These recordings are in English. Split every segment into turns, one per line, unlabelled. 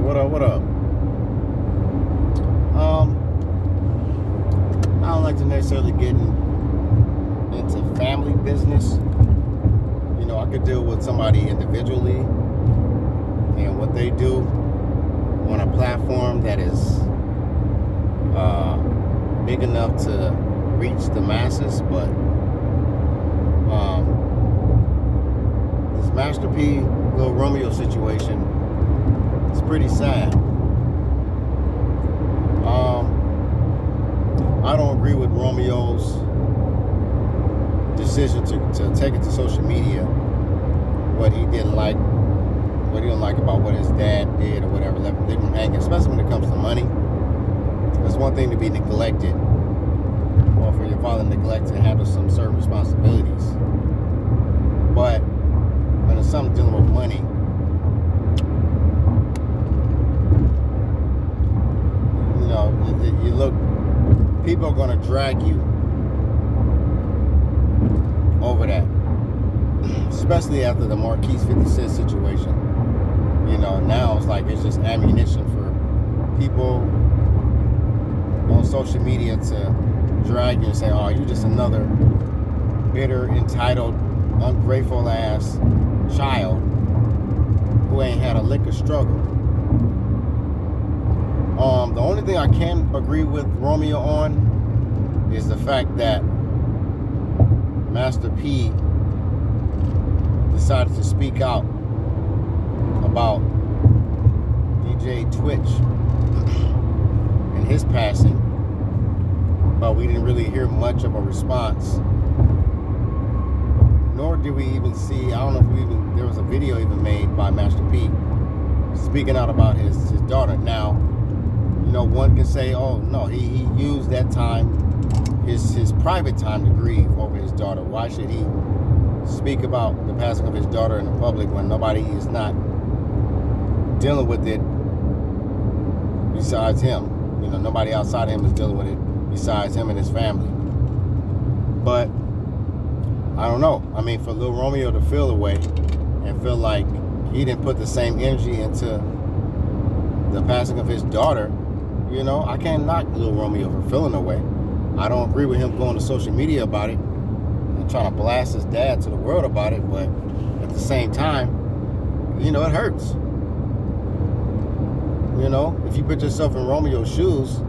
What up? What up? I don't like to necessarily get into family business. You know, I could deal with somebody individually and what they do on a platform that is big enough to reach the masses, but this Master P, little Romeo situation is pretty sad. I don't agree with Romeo's decision to take it to social media. What he didn't like about what his dad did or whatever, leave him hanging, especially when it comes to money. It's one thing to be neglected, or for your father to neglect to handle some certain responsibilities. But when it's something dealing with money, you know, you look, people are going to drag you over that, especially after the Marquise 50 Cent situation. You know, now it's like it's just ammunition for people on social media to drag you and say, oh, you're just another bitter, entitled, ungrateful ass child who ain't had a lick of struggle. The only thing I can agree with Romeo on is the fact that Master P decided to speak out about DJ Twitch and his passing, but we didn't really hear much of a response, nor did we even see, I don't know if there was a video even made by Master P speaking out about his daughter. Now, you know, one can say, oh no, he used that time, his private time, to grieve over his daughter. Why should he speak about the passing of his daughter in the public when nobody is not dealing with it besides him? You know, nobody outside of him is dealing with it besides him and his family. But I don't know. I mean, for Lil Romeo to feel away and feel like he didn't put the same energy into the passing of his daughter, you know, I can't knock Lil Romeo for feeling away. I don't agree with him going to social media about it and trying to blast his dad to the world about it, but at the same time, you know, it hurts. You know, if you put yourself in Romeo's shoes,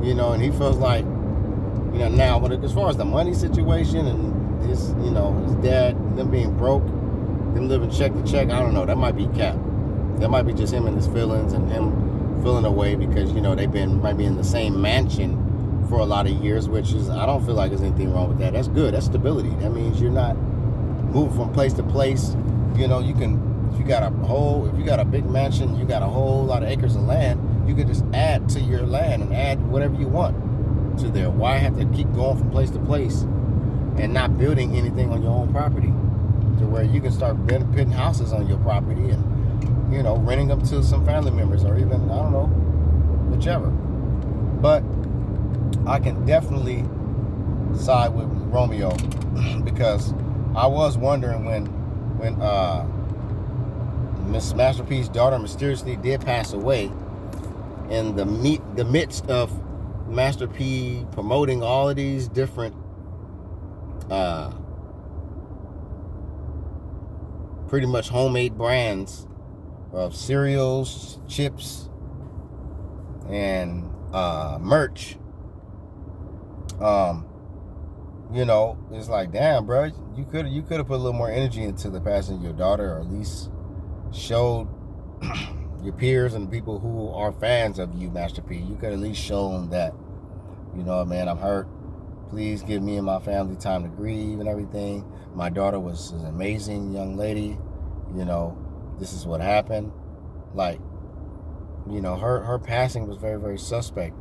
you know, and he feels like, you know, now, as far as the money situation and his, you know, his dad, them being broke, them living check to check, I don't know, that might be cap. That might be just him and his feelings and him feeling away because, you know, might be in the same mansion for a lot of years, which is, I don't feel like there's anything wrong with that. That's good. That's stability. That means you're not moving from place to place. You know, you can, if you got a big mansion, you got a whole lot of acres of land, you can just add to your land and add whatever you want to there. Why have to keep going from place to place and not building anything on your own property to where you can start putting houses on your property and, you know, renting them to some family members or even, I don't know, whichever. But I can definitely side with Romeo because I was wondering when Miss Master P's daughter mysteriously did pass away in the midst of Master P promoting all of these different pretty much homemade brands of cereals, chips, and merch. You know, it's like, damn, bro, you could have put a little more energy into the passing of your daughter, or at least showed your peers and people who are fans of you, Master P. You could at least shown that, you know, man, I'm hurt. Please give me and my family time to grieve and everything. My daughter was an amazing young lady. You know, this is what happened. Like, you know, her passing was very, very suspect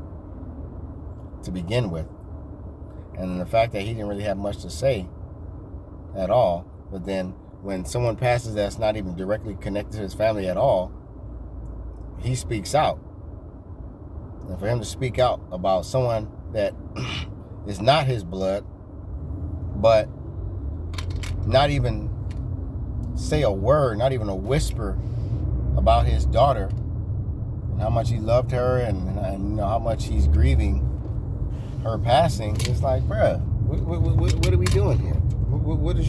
to begin with. And the fact that he didn't really have much to say at all, but then when someone passes that's not even directly connected to his family at all, he speaks out. And for him to speak out about someone that is not his blood, but not even say a word, not even a whisper about his daughter, how much he loved her, and how much he's grieving her passing. It's like, bruh, what are we doing here? What is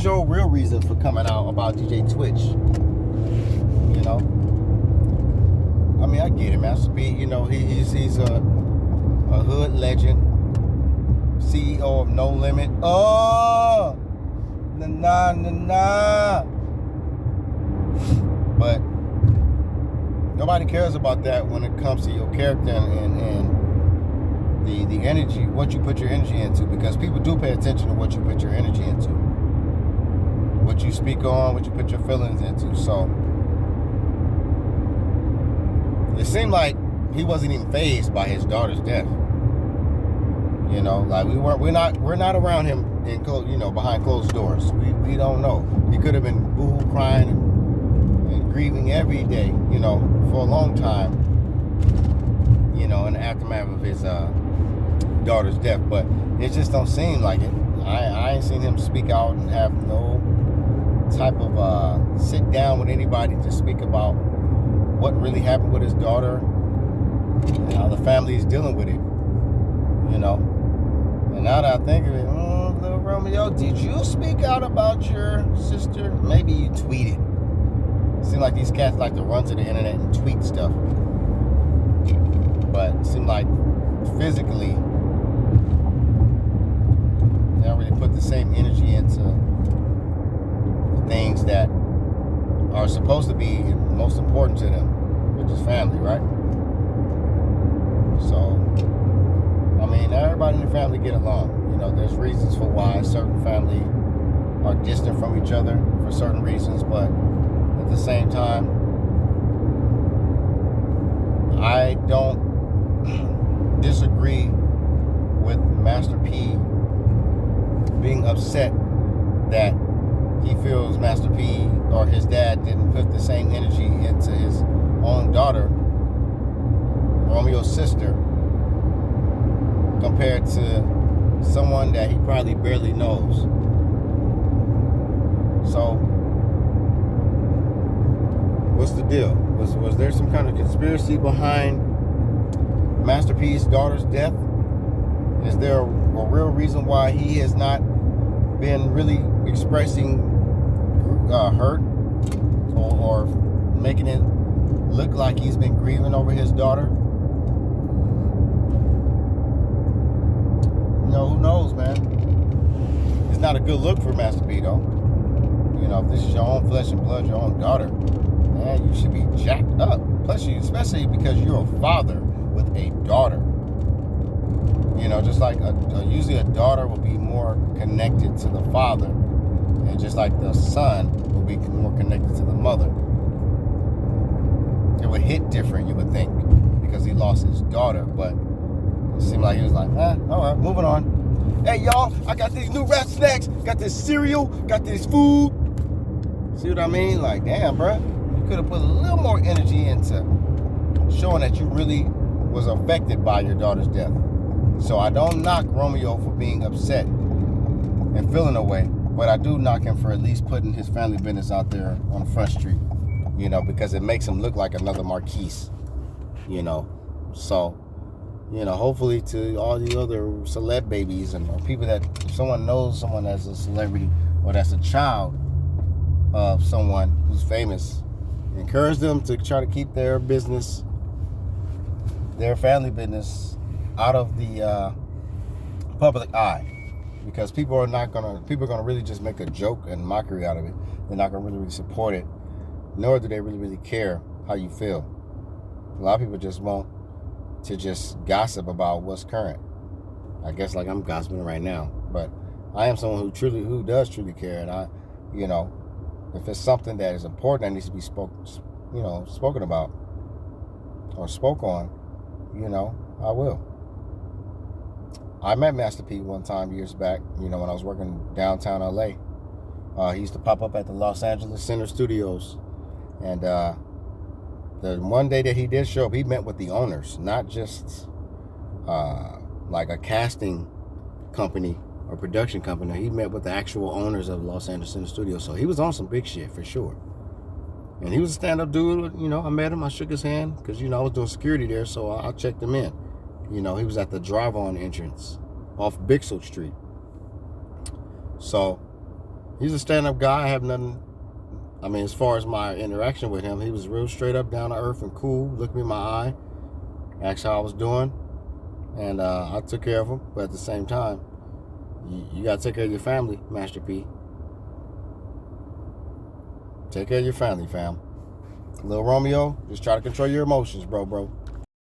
your real reason for coming out about DJ Twitch? I mean, I get it, Master P. He's a hood legend, CEO of No Limit. Oh, nah. But nobody cares about that when it comes to your character and the energy, what you put your energy into, because people do pay attention to what you put your energy into, what you speak on, what you put your feelings into. So it seemed like he wasn't even fazed by his daughter's death. Like we're not around him in behind closed doors. We don't know. He could have been boo crying and grieving every day, for a long time, in the aftermath of his daughter's death. But it just don't seem like it. I ain't seen him speak out and have no type of sit down with anybody to speak about what really happened with his daughter and how the family is dealing with it, And now that I think of it, little Romeo, did you speak out about your sister? Maybe you tweeted. Seems like these cats like to run to the internet and tweet stuff. But it seems like physically, they don't really put the same energy into the things that are supposed to be most important to them, which is family, right? So, I mean, everybody in the family get along. There's reasons for why certain family are distant from each other for certain reasons, but at the same time, I don't disagree with Master P being upset that he feels Master P or his dad didn't put the same energy into his own daughter, Romeo's sister, compared to someone that he probably barely knows. So, what's the deal? Was there some kind of conspiracy behind Master P's daughter's death? Is there a real reason why he has not been really expressing hurt or making it look like he's been grieving over his daughter? Who knows, man? It's not a good look for Master P, though. If this is your own flesh and blood, your own daughter, man, you should be jacked up. Plus, especially because you're a father with a daughter. Just like usually a daughter will be more connected to the father, and just like the son will be more connected to the mother. It would hit different, you would think, because he lost his daughter, but it seemed like he was like, all right, moving on. Hey, y'all, I got these new rap snacks, got this cereal, got this food. See what I mean? Like, damn, bro, you could have put a little more energy into showing that you really was affected by your daughter's death. So I don't knock Romeo for being upset and feeling away, but I do knock him for at least putting his family business out there on the front street, because it makes him look like another Marquise, So, hopefully to all the other celeb babies and people that, if someone knows someone that's a celebrity or that's a child of someone who's famous, encourage them to try to keep their business, their family business, out of the public eye, because people are gonna really just make a joke and mockery out of it. They're not gonna really support it, nor do they really care how you feel. A lot of people just want to just gossip about what's current. I guess like I'm gossiping right now, but I am someone who does truly care, and I, if it's something that is important that needs to be spoken about or spoke on, I will. I met Master P one time years back, when I was working downtown LA. He used to pop up at the Los Angeles Center Studios, and the one day that he did show up, he met with the owners, not just like a casting company or production company. He met with the actual owners of Los Angeles Center Studios, so he was on some big shit for sure. And he was a stand-up dude. You know, I met him. I shook his hand because, you know, I was doing security there, so I checked him in. You know, he was at the drive-on entrance off Bixel Street. So he's a stand-up guy. I have nothing. I mean, as far as my interaction with him, he was real straight up, down to earth, and cool. Looked me in my eye, asked how I was doing, and I took care of him. But at the same time, you got to take care of your family, Master P. Take care of your family, fam. Little Romeo, just try to control your emotions, bro.